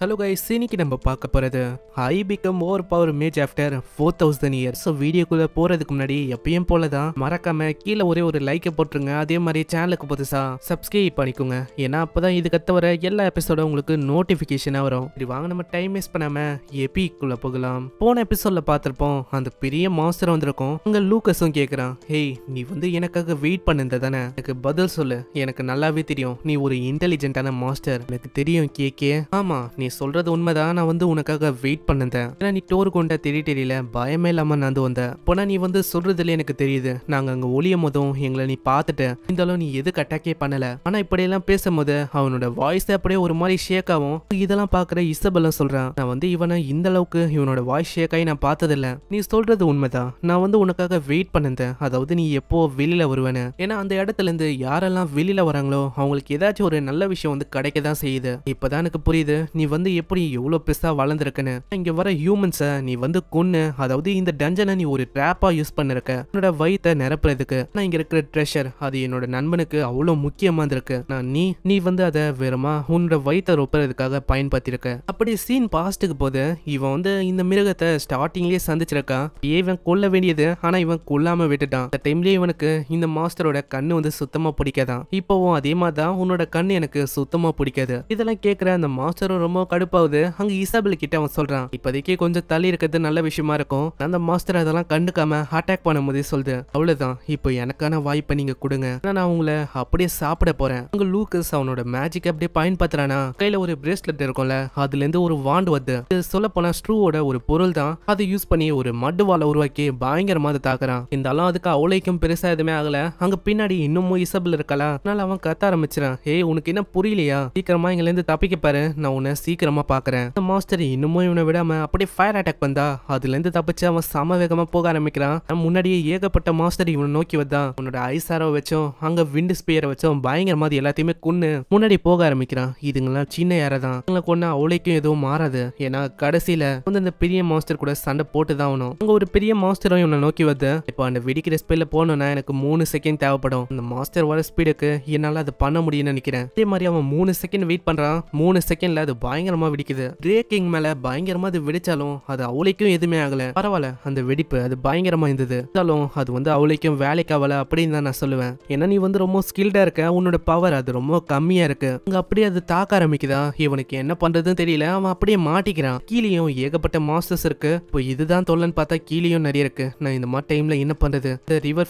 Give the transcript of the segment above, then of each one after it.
Hello guys, இன்னைக்கு நம்ம பார்க்க போறது I become more power mage after 4000 years. So வீடியோக்குள்ள போறதுக்கு முன்னாடி எப்பயும் போல தான் மறக்காம கீழே ஒரு லைக்கை போட்டுருங்க. அதே மாதிரி சேனலுக்கு புதுசா சப்ஸ்கிரைப் பண்ணிக்கோங்க. ஏன்னா அப்பதான் இதுக்கு வர எல்லா எபிசோடும் உங்களுக்கு நோட்டிஃபிகேஷனா வரும். சரி வாங்க நம்ம டைம் வேஸ்ட் பண்ணாம எபிக்குள்ள போகலாம். போன எபிசோட்ல பார்த்திருப்போம் அந்த பெரிய மாஸ்டர் வந்திருக்கும். அங்க லூக்கஸும் கேட்குறான், ஹேய் நீ எனக்காக வெயிட் பண்ணிருந்த தானே, எனக்கு பதில் சொல்லு. எனக்கு நல்லாவே தெரியும் நீ ஒரு இன்டெலிஜென்ட்டான மாஸ்டர், எனக்கு தெரியும் கேக்கே. ஆமா நீ சொல்றது உண்மைதான், நான் உனக்காக வெயிட் பண்ணேன். ஏன்னா நீ டோர் கொண்ட தெரியல பயமே இல்லாம நான் வந்தேன். போனா நீ சொல்றதுல எனக்கு தெரியுது, நாங்க அங்க ஒளியும் போதும் எங்களை நீ பார்த்துட்ட, இருந்தாலும் நீ எதுக்கு அட்டாக்கே பண்ணல. ஆனா இப்படி எல்லாம் பேசும்போது அவனோட வாய்ஸ் அப்படியே ஒரு மாதிரி ஷேக் ஆகும். இதெல்லாம் பாக்குற இசபெல்லாம் சொல்றான், நான் இவனை இந்த அளவுக்கு இவனோட வாய்ஸ் ஷேக் ஆகி நான் பார்த்ததில்ல. நீ சொல்றது உண்மைதான், நான் உனக்காக வெயிட் பண்ணேன். அதாவது நீ எப்போ வெளியில வருவேன்னு. ஏன்னா அந்த இடத்துல இருந்து யாரெல்லாம் வெளியில வராங்களோ அவங்களுக்கு ஏதாச்சும் ஒரு நல்ல விஷயம் கிடைக்க தான் செய்யுது. இப்பதான் எனக்கு புரியுது நீ எப்படி எவ்வளவு பெருசா வளர்ந்துருக்குன்னு. இங்க வர ஹியூமன்ஸ நீ கொன்னு, அதாவது இந்த டஞ்சனை நீ ஒரு ட்ராப்பா யூஸ் பண்ணிருக்க என்னோட வயித்தை நிரப்புறதுக்கு. நான் இங்க இருக்கிற ட்ரெஷர் அது என்னோட நண்பனுக்கு அவ்வளவு முக்கியமா இருக்கு. நான் நீ அதை வேறமா உன்னோட வயித்தை ரொப்புறதுக்காக பயன்படுத்திருக்க. அப்படி சீன் பாஸ்டுக்கு போது இவன் இந்த மிருகத்தை ஸ்டார்டிங்லயே சந்திச்சிருக்கான். இவன் கொல்ல வேண்டியது, ஆனா இவன் கொல்லாம விட்டுட்டான். அந்த டைம்லயே இவனுக்கு இந்த மாஸ்டரோட கண்ணு சுத்தமா பிடிக்காதான். இப்பவும் அதே மாதிரிதான் உன்னோட கண்ணு எனக்கு சுத்தமா பிடிக்காது. இதெல்லாம் கேட்கிற அந்த மாஸ்டரும் ரொம்ப கடுப்பாகுது. அங்க இசாபெல் கிட்ட அவன் சொல்றான், இப்போதைக்கு கொஞ்சம் தள்ளி இருக்கிறது நல்ல விஷயமா இருக்கும். அந்த மாஸ்டர் அதெல்லாம் கண்டுக்காம அட்டாக் பண்ணும்போதே சொல்லுது, அவ்வளவுதான் இப்போ எனக்கான வாய்ப்பை நீங்க கொடுங்க, நான் உங்களை அப்படியே சாப்பிட போறேன். அங்க லூக்கஸ் அவனோட மேஜிக் அப்படியே பயன்படுத்துறானா. கையில ஒரு பிரேஸ்லெட் இருக்கும்ல, அதுல இருந்து ஒரு வாண்டு வருது. சொல்ல போனா ஸ்ட்ரூவோட ஒரு பொருள் தான். அதை யூஸ் பண்ணி ஒரு மட்டு வாழை உருவாக்கி பயங்கரமா அதை தாக்குறான். இருந்தாலும் அதுக்கு அவ்வளோக்கும் பெருசா எதுவுமே ஆகல. அங்க பின்னாடி இன்னமும் இசபெல் இருக்கலாம். அதனால அவன் கத்த ஆரம்பிச்சிடான், ஏய் உனக்கு என்ன புரியலையா, சீக்கிரமா இங்க இருந்து தப்பிக்க பாரு, நான் உன்னை சீக்கிரமா பாக்குறேன். மாஸ்டர் இன்னமும் இவனை விடாம அப்படியே ஃபயர் அட்டாக் வந்தா அதுல இருந்து தப்பிச்சு அவன் சம வேகமா போக ஆரம்பிக்கிறான். முன்னாடியே ஏகப்பட்ட மாஸ்டர் இவனை நோக்கி வந்தான். உன்னோட ஐசாரோ வச்சோம், அங்க விண்ட் ஸ்பியரை வச்சோம், பயங்கரமா எல்லாத்தையுமே கொன்னு முன்னாடி போக ஆரம்பிக்கிறான். இதுங்கெல்லாம் சின்ன யாரதான் கொன்னா அவளைக்கும் எதுவும் மாறாது. ஏன்னா கடைசியில இந்த பெரிய மாஸ்டர் கூட சண்டை போட்டுதான் ஆகணும். அங்க ஒரு பெரிய மாஸ்டரும் இவனை நோக்கி வந்து, இப்போ அந்த வெடிக்கிற ஸ்பீட்ல போனோம்னா எனக்கு 3 செகண்ட் தேவைப்படும். அந்த மாஸ்டர் வர ஸ்பீடுக்கு என்னால அதை பண்ண முடியும்னு நினைக்கிறேன். அதே மாதிரி அவன் 3 செகண்ட் வெயிட் பண்றான். 3 செகண்ட்ல அது பயங்கரமா வெடிக்குது. கிரேக்கிங் மேல பயங்கரமா அது வெடிச்சாலும் அது அவளைக்கும் எதுவுமே ஆகல. பரவாயில்ல, அந்த வெடிப்பு அது பயங்கரமா இருந்தது. அது அவளைக்கும் வேலைக்கு ஆகல அப்படின்னு தான் நான் சொல்லுவேன். ஏன்னா நீ ரொம்ப ஸ்கில்டா இருக்க, உன்னோட பவர் அது ரொம்ப கம்மியா இருக்கு. அங்க அப்படியே அது தாக்க ஆரம்பிக்குதா. இவனுக்கு என்ன பண்றதுன்னு தெரியல. அவன் அப்படியே மாட்டிக்கிறான். கீழேயும் ஏகப்பட்ட மாஸ்டர்ஸ் இருக்கு. இப்போ இதுதான் தொல்லன்னு பார்த்தா கீழேயும் நிறைய இருக்கு. நான் இந்த மாதிரி டைம்ல என்ன பண்றது? ரிவர்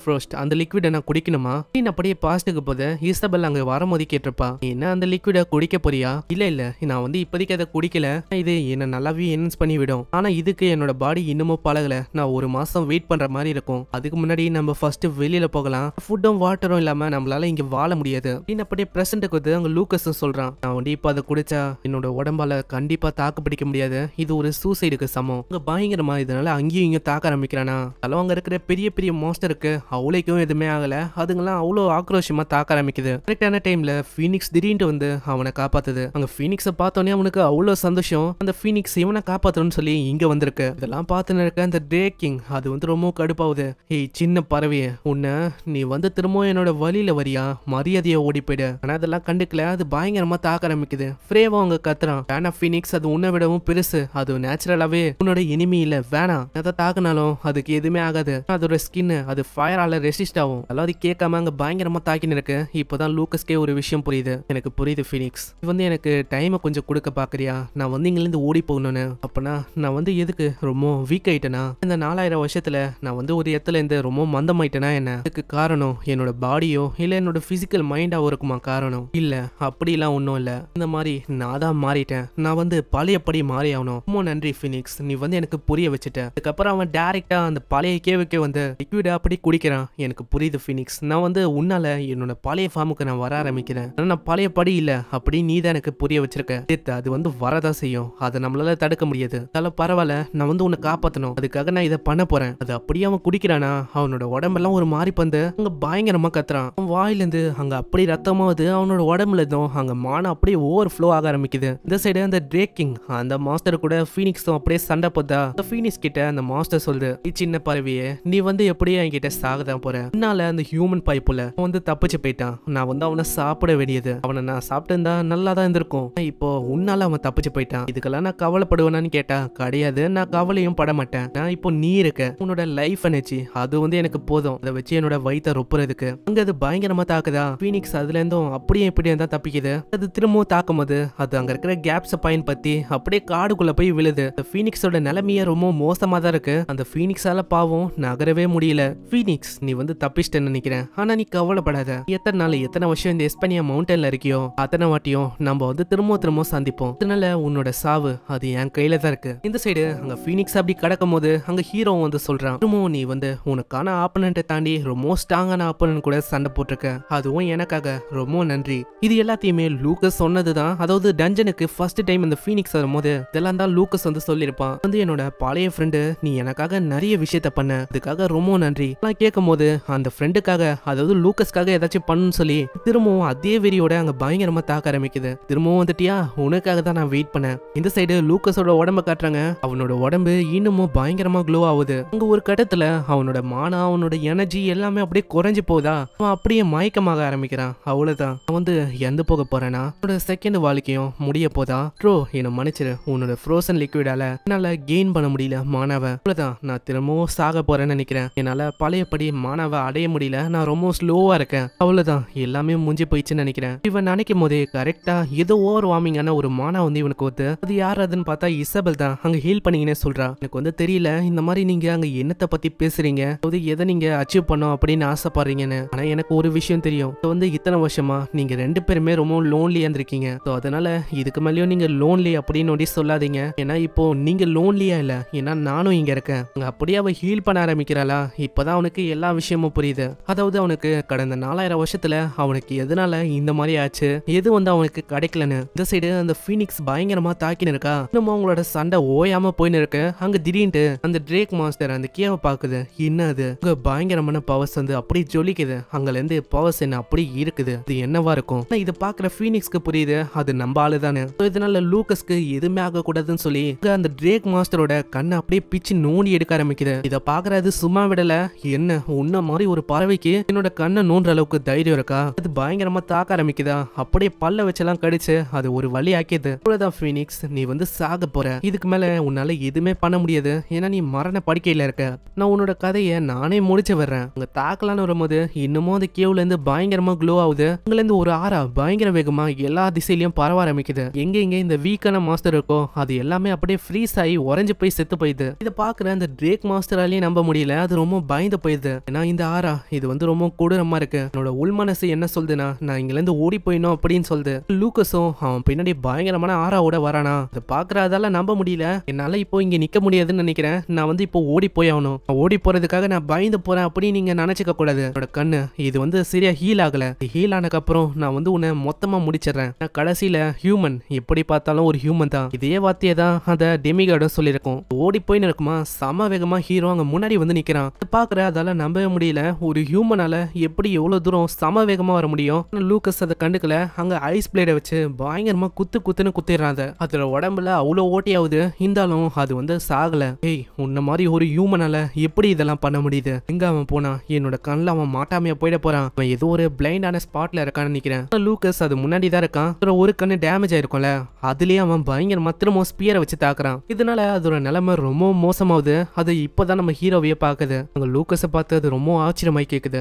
ஃப்ரோஸ்ட் அந்த லிக்விட நான் குடிக்கணுமா? நீ அப்படியே பாஸ்டுக்கு போது இசபெல் அங்க வரும்போது கேட்டிருப்பா, என்ன அந்த லிக்விட குடிக்க போறியா? இல்ல நான் இப்போதைக்கு அதை குடிக்கல, இது என்ன நல்லாவே என்ஹான்ஸ் பண்ணி விடும். ஆனா இதுக்கு என்னோட பாடி இன்னமும் பழகல. நான் 1 மாசம் வெயிட் பண்ற மாதிரி இருக்கும். அதுக்கு முன்னாடி நம்ம ஃபர்ஸ்ட் வெளியில போகலாம். ஃபுட்டும் வாட்டரும் இல்லாம நம்மளால இங்க வாழ முடியாது. அப்படியே பிரசன்ட்டுக்கு வந்து அங்க லூக்கஸ் சொல்றான், நான் இப்ப அதை குடிச்சா என்னோட உடம்பால கண்டிப்பா தாக்கு பிடிக்க முடியாது. இது ஒரு சூசைடுக்கு சமம். அங்க பயங்கரமா இதனால அங்கேயும் இங்க தாக்க ஆரம்பிக்கிறானா. அதெல்லாம் அங்க இருக்கிற பெரிய பெரிய மாஸ்டருக்கு அவளைக்கும் எதுவுமே ஆகல. அதுங்கெல்லாம் அவ்வளவு ஆக்ரோஷமா தாக்க ஆரம்பிக்குது. கரெக்டான டைம்ல ஃபீனிக்ஸ் திடீர்னு வந்து அவனை காப்பாத்துது. அங்க ஃபீனிக்ஸை பார்த்தோன்னே அவனுக்கு அவ்வளவு சந்தோஷம். அந்த ஃபீனிக்ஸ் இவனை காப்பாத்தணும்னு சொல்லி இங்க வந்திருக்கு. இதெல்லாம் பார்த்துன்னு இருக்க அந்த ட்ரேக்கிங் அது ரொம்ப கடுப்பாகுது. ஏய் சின்ன பறவையே, உன்னை நீ திரும்பவும் என்னோட வழியில வரியா, மரியாதையா ஓடி போயிடு. ஆனா அதெல்லாம் கண்டுக்கல. அது பயங்கரமா தாக்க ஆரம்பிக்குது. ஃப்ரேவா அவங்க கத்துறான், வேணா ஃபீனிக்ஸ், அது உன்னை விடவும் பெருசு, அது நேச்சுரலாவே உன்னோட எனிமி இல்ல, வேணாம். அதை தாக்குனாலும் அதுக்கு எதுவுமே ஆகாது. அதோட ஸ்கின் அது ஃபயரால ரெசிஸ்ட் ஆகும். அதெல்லாம் அது கேட்காம அங்க பயங்கரமா தாக்கின்னு இருக்கு. இப்பதான் லூக்கஸ்கே ஒரு விஷயம் புரியுது. எனக்கு புரியுது ஃபீனிக்ஸ், எனக்கு டைமை கொஞ்சம் கொடுக்க பாக்குறியா? நான் இங்கிருந்து ஓடி போகணும்னு. அப்பனா நான் எதுக்கு ரொம்ப வீக் ஆயிட்டேனா? இந்த 4000 வருஷத்துல நான் ஒரு இடத்துல இருந்து ரொம்ப மந்தமாயிட்டேனா என்ன? இதுக்கு காரணம் என்னோட பாடியோ இல்ல என்னோட பிசிக்கல் மைண்டாவோ இருக்குமா காரணம்? இல்ல அப்படிலாம் ஒன்னும் இல்ல. இந்த மாதிரி நான் தான் மாறிட்டேன். நான் பழையபடி மாறி ஆகணும். ரொம்ப நன்றி ஃபீனிக்ஸ், நீ எனக்கு புரிய வச்சுட்ட. அதுக்கப்புறம் அவன் டைரக்டா அந்த பழைய கேவுக்கே லிக்விடா அப்படி குடிக்கிறான். எனக்கு புரியுது ஃபீனிக்ஸ், நான் உன்னால என்னோட பழைய ஃபார்முக்கு நான் வர ஆரம்பிக்கிறேன். நான் பழைய படி இல்ல, அப்படி நீ தான் எனக்கு புரிய வச்சிருக்க. அது வரதான் செய்யும், அதை நம்மளால தடுக்க முடியாது. அதனால பரவாயில்ல, நான் உன்னை காப்பாத்தணும், அதுக்காக நான் இதை பண்ண போறேன். அது அப்படியே அவன் குடிக்கிறானா, அவனோட உடம்பெல்லாம் ஒரு மாறி பந்து அங்க பயங்கரமா கத்துறான். அவன் வாயிலிருந்து அங்க அப்படி ரத்தமாவது அவனோட உடம்புல இருந்தும் அங்க மானம் அப்படியே ஓவர் ஃப்ளோ ஆக ஆரம்பிக்குது. இந்த சைடு அந்த ட்ரேக்கிங் அந்த மாஸ்டர் கூட ஃபீனிக்ஸும் அப்படியே சண்டை போதா. ஃபீனிக்ஸ் கிட்ட அந்த மாஸ்டர் சொல்லுது, சின்ன பறவையே, நீ எப்படியே என்கிட்ட சாகதான் போற. என்னால அந்த ஹியூமன் பைப்புல தப்பிச்சு போயிட்டான். நான் அவனை சாப்பிட வேண்டியது. அவனை நான் சாப்பிட்டு இருந்தா நல்லா தான் இருந்திருக்கும். இப்போ உன்னால அவன் தப்பிச்சு போயிட்டான், இதுக்கெல்லாம் நான் கவலைப்படுவேனான்னு கேட்டா கிடையாது, நான் கவலையும் பட மாட்டேன். நான் இப்போ நீ இருக்க, உன்னோட லைஃப் எனர்ஜி அது வந்து எனக்கு போதும், அதை வச்சு என்னோட வயித்தை ரொப்புறதுக்கு. அங்க அது பயங்கரமா தாக்குதா, ஃபீனிக்ஸ் அதுல இருந்தும் அப்படியே இப்படியே தான் தப்பிக்குது. அது திரும்பவும் தாக்கும் போது அது அங்க இருக்கிற கேப்ஸை பயன்படுத்தி அப்படியே காடுக்குள்ள போய் விழுது. ஃபீனிக்ஸோட நிலைமையே ரொம்ப மோசமா தான் இருக்கு. அந்த ஃபீனிக்ஸால பாவம் நகரவே முடியல. ஃபீனிக்ஸ், நீ வந்து தப்பிச்சிட்டேன்னு நினைக்கிறேன், ஆனா நீ கவலைப்படாத. எத்தனை நாள் எத்தனை வருஷம் இந்த எஸ்பனியா மவுண்டன்ல இருக்கியோ அத்தனை வாட்டியும் நம்ம வந்து திரும்ப சந்திப்போம். அதனால உன்னோட சாவு அது என் கையில தான் இருக்கு. இந்த சைடு அங்க ஃபீனிக்ஸ் அப்படி கடக்கும் போது அங்க ஹீரோ வந்து சொல்றான், திரும்பவும் நீ வந்து உனக்கான ஆப்பனண்ட்டை தாண்டி ரொம்ப ஸ்ட்ராங்கான ஆப்பனண்ட் கூட சண்டை போட்டிருக்க, அதுவும் எனக்காக ரொம்ப நன்றி. இது எல்லாத்தையுமே லூக்கஸ் சொன்னதுதான். அதாவது டஞ்சனுக்கு ஃபர்ஸ்ட் டைம் இந்த ஃபீனிக்ஸ் வரும்போது இதெல்லாம் தான் லூக்கஸ் வந்து சொல்லியிருப்பான். வந்து என்னோட பழைய ஃப்ரெண்டு, நீ எனக்காக நிறைய விஷயத்த பண்ண, அதுக்காக ரொம்ப நன்றி. நான் கேட்கும் போது அந்த ஃப்ரெண்டுக்காக, அதாவது லூக்கஸ்க்காக ஏதாச்சும் பண்ணுன்னு சொல்லி திரும்பவும் அதே வெறியோட அங்க பயங்கரமா தாக்க ஆரம்பிக்குது. திரும்பவும் வந்துட்டியா, உனக்காக தான் நான் வெயிட் பண்ணேன். இந்த சைடு லூக்கஸோட உடம்ப காட்டுறாங்க. அவனோட உடம்பு இன்னமும் பயங்கரமா க்ளோ ஆகுது. அங்க ஒரு கட்டத்துல அவனோட மானா, அவனோட எனர்ஜி எல்லாமே அப்படியே குறைஞ்சு போதா, அவன் அப்படியே மயக்கமாக ஆரம்பிக்கிறான். அவ்வளவுதான், அவன் வந்து எந்த போக போறேன்னா அவனோட செகண்ட் வாழ்க்கையும் முடிய போதா. ப்ரோ என்ன மன்னிச்சிரு, உன்னோட ஃப்ரோசன் லிக்விடால என்னால கெயின் பண்ண முடியல மானாவை. அவ்வளவுதான், நான் திரும்பவும் சாக போறேன்னு நினைக்கிறேன். என்னால பழையபடி மானாவை அடைய முடியல, நான் ரொம்ப ஸ்லோவா இருக்கேன். அவ்வளவுதான், எல்லாமே முடிஞ்சு போயிடுச்சுன்னு நினைக்கிறேன். இவன் நினைக்கும் போதே கரெக்டா ஏதோ ஓவர் வார்மிங்கான ஒரு மானா வந்து இவனுக்கு வருது. அது யார் அதுன்னு பார்த்தா இசபெல் தான். அங்க ஹீல் பண்ணீங்கன்னு சொல்றா. எனக்கு வந்து தெரியல இந்த மாதிரி நீங்க அங்க என்னத்தை பத்தி பேசுறீங்க, அதாவது எதை நீங்க அச்சீவ் பண்ணோம் அப்படின்னு ஆசைப்படுறீங்கன்னு. ஆனா எனக்கு ஒரு விஷயம் தெரியும், வந்து இத்தனை வருஷமா நீங்க ரெண்டு பேருமே ரொம்ப லோன்லியா இருந்திருக்கீங்க. அதனால இதுக்கு மேலேயும் நீங்க லோன்லி அப்படின்னு சொல்லாதீங்க. ஏன்னா இப்போ நீங்க லோன்லியா இல்ல, ஏன்னா நானும் இங்க இருக்கேன். அப்படியே அவ ஹீல் பண்ண ஆரம்பிக்கிறாளா, இப்பதான் அவனுக்கு எல்லா விஷயமும் புரியுது. அதாவது அவனுக்கு கடந்த 4000 வருஷத்துல அவனுக்கு எதனால இந்த மாதிரி ஆச்சு, எது வந்து அவனுக்கு கிடைக்கலன்னு. இந்த சைடு அந்த ஃபீனிக்ஸ் பயங்கரமா தாக்கின்னு இருக்கா. இன்னும் அவங்களோட சண்டை ஓயாம போயின்னு இருக்கு. அங்க திடீர்னு அந்த ட்ரேக் மாஸ்டர் அந்த கேவை பாக்குது. என்ன அது, அங்க பயங்கரமான பவர்ஸ் வந்து அப்படி ஜொலிக்குது. அங்கல இருந்து பவர்ஸ் என்ன அப்படி இருக்குது, இது என்னவா இருக்கும். இதை பாக்குற ஃபீனிக்ஸ்க்கு புரியுது அது நம்ம ஆளுதானே. இதனால லூக்கஸ்க்கு எதுவுமே ஆக கூடாதுன்னு சொல்லி அந்த ட்ரேக் மாஸ்டரோட கண்ணை அப்படியே பிச்சு நோண்டி எடுக்க ஆரம்பிக்குது. இதை பாக்குறது சும்மா விடல, என்ன உன்ன மாதிரி ஒரு பறவைக்கு என்னோட கண்ணை நோன்ற அளவுக்கு தைரியம் இருக்கா, அது பயங்கரமா தாக்க ஆரம்பிக்குதா. அப்படியே பல்ல வச்செல்லாம் கடிச்சு அது ஒரு வழி ஆக்கியது. அவ்வளவுதான் ஃபீனிக்ஸ், நீ வந்து சாக போற. இதுக்கு மேல உன்னால எதுவுமே பண்ண முடியாது, ஏன்னா நீ மரண படுக்கையில இருக்க. நான் உன்னோட கதையை நானே முடிச்சு வர்றேன். அங்க தாக்கலான்னு வரும்போது இன்னமும் அந்த கேவ்ல இருந்து பயங்கரமா க்ளோ ஆகுது. அங்கல இருந்து ஒரு ஆறா பயங்கர வேகமா எல்லா திசையிலயும் பரவ ஆரம்பிக்குது. எங்க இந்த வீக்கான மாஸ்டர் இருக்கோ அது எல்லாமே அப்படியே ஃப்ரீஸ் ஆகி உறைஞ்சு போய் செத்து போயிடுது. இதை பாக்குற அந்த ட்ரேக் மாஸ்டராலேயே நம்ப முடியல, அது ரொம்ப பயந்து போயிடுது. ஏன்னா இந்த ஆறா இது வந்து ரொம்ப கொடூரமா இருக்கு. என்னோட உள் மனசு என்ன சொல்லுதுன்னா நான் இங்க இருந்து ஓடி போயிடணும் அப்படின்னு சொல்லுது. லூக்கஸும் அவன் பின்னாடி பயங்கரமான ஆறாவோட வரானா. அதை பாக்குறதால நம்ப முடியல. என்னால இப்போ இங்க நிக்க முடியாதுன்னு நினைக்கிறேன். நான் வந்து இப்போ ஓடி போயாகணும். ஓடி போறதுக்காக நான் பயந்து போறேன் அப்படின்னு நீங்க நினைச்சுக்க கூடாது. என்னோட கண்ணு இது வந்து சரியா ஹீல் ஆகல. ஹீல் ஆனதுக்கு அப்புறம் நான் வந்து உன்னை மொத்தமா முடிச்சிடறேன். நான் கடைசியில ஹியூமன், எப்படி பார்த்தாலும் ஒரு ஹியூமன் தான். இதே வார்த்தையை தான் அந்த டெமிகார்டும் சொல்லியிருக்கோம். ஓடி போயின்னு இருக்குமா சம வேகமா ஹீரோ அங்க முன்னாடி வந்து நிக்கிறான். பாக்குற அதால நம்பவே முடியல, ஒரு ஹியூமனால எப்படி எவ்வளவு தூரம் சம வேகமா வர முடியும். லூக்கஸ் அதை கண்டுக்கல. அங்க ஐஸ் பிளேட வச்சு பயங்கரமா குத்துன்னு குத்திடுறாங்க. அதோட உடம்புல அவ்வளவு ஓட்டியாவது இருந்தாலும் அது வந்து சாகல. ஏய், உன்ன மாதிரி ஒரு ஹியூமனால எப்படி இதெல்லாம் பண்ண முடியுது. எங்க அவன் போனா, என்னோட கண்ணில் அவன் மாட்டாமையா போயிட போறான். அவன் ஏதோ ஒரு பிளைண்டான ஸ்பாட்ல இருக்கான்னு நினைக்கிறேன். லூக்கஸ் அது முன்னாடி தான் இருக்கான். ஒரு கண்ணு டேமேஜ் ஆயிருக்கும்ல, அதுலயே அவன் பயங்கரமா திரும்ப ஸ்பியரை வச்சு தாக்குறான். இதனால அதோட நிலைமை ரொம்ப மோசமாகுது. அது இப்பதான் நம்ம ஹீரோவையே பாக்குது. அங்க லூக்கஸை பார்த்து அது ரொம்ப ஆச்சரியமாய் கேக்குது,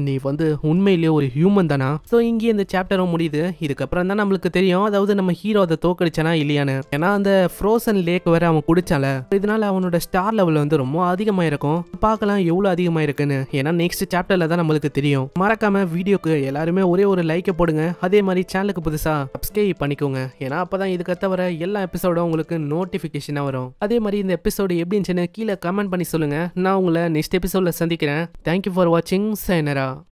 நீ வந்து உண்மையிலேயே ஒரு ஹியூமன் தானா. சோ இங்கே இந்த சாப்டரும் முடியுது. இதுக்கப்புறம் தான் நம்மளுக்கு தெரியும், அதாவது நம்ம ஹீரோ அதை தோக்கடிச்சானா இல்லையான்னு. ஏன்னா அந்த ஃப்ரோசன் லேக் வேற அவன் குடிச்சால, இதனால அவனோட ஸ்டார் லெவல் வந்து ரொம்ப அதிகமா இருக்கும். பார்க்கலாம் எவ்வளவு அதிகமா இருக்குன்னு. ஏன்னா நெக்ஸ்ட் சாப்டர்ல தான் நம்மளுக்கு தெரியும். மறக்காம வீடியோக்கு எல்லாருமே ஒரே ஒரு லைக்கை போடுங்க. அதே மாதிரி சேனலுக்கு புதுசா சப்ஸ்கிரைப் பண்ணிக்கோங்க. ஏன்னா அப்பதான் இதுக்கு தவிர எல்லா எபிசோடும் உங்களுக்கு நோட்டிபிகேஷனா வரும். அதே மாதிரி இந்த எபிசோடு எப்படி இருந்துச்சுன்னு கீழே கமெண்ட் பண்ணி சொல்லுங்க. நான் உங்களை நெக்ஸ்ட் எபிசோட்ல சந்திக்கிறேன். தேங்க்யூ ஃபார் வாட்சிங். சைனரா.